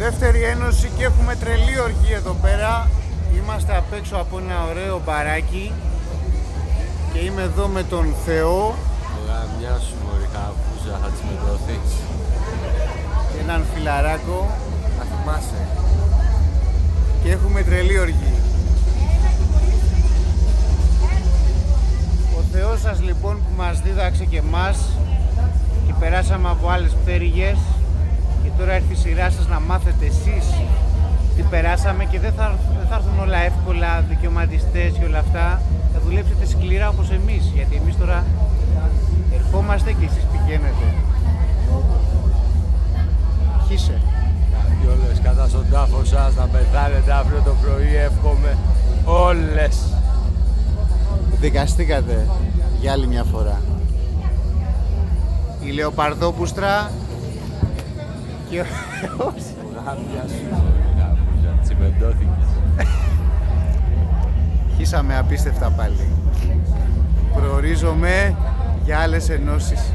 Δεύτερη ένωση και έχουμε τρελή οργή εδώ πέρα. Είμαστε απ' έξω από ένα ωραίο μπαράκι και είμαι εδώ με τον Θεό. Γαμιά σου μωρή χαπούζα, θα τις μετωθείς. Και έναν φιλαράκο. Θα θυμάσαι. Και έχουμε τρελή οργή. Ο Θεός σας λοιπόν που μας δίδαξε και εμάς και περάσαμε από άλλες πτέρυγες και τώρα έρθει η σειρά σας να μάθετε εσείς τι περάσαμε και δεν θα έρθουν όλα εύκολα, δικαιωματιστές και όλα αυτά. Θα δουλέψετε σκληρά όπως εμείς, γιατί εμείς τώρα ερχόμαστε και εσείς πηγαίνετε. Χύσε. Κάτι όλες κατά στον τάφο σας, να πεθάνετε αύριο το πρωί, εύχομαι όλες. Δικαστήκατε για άλλη μια φορά. Η Λεοπαρδόπουστρα και ο Θεός. Γαμιά σου μωρή χαπούζα, τσιμεντώθηκες. Χύσαμε απίστευτα πάλι. Προορίζομαι για άλλες ενώσεις.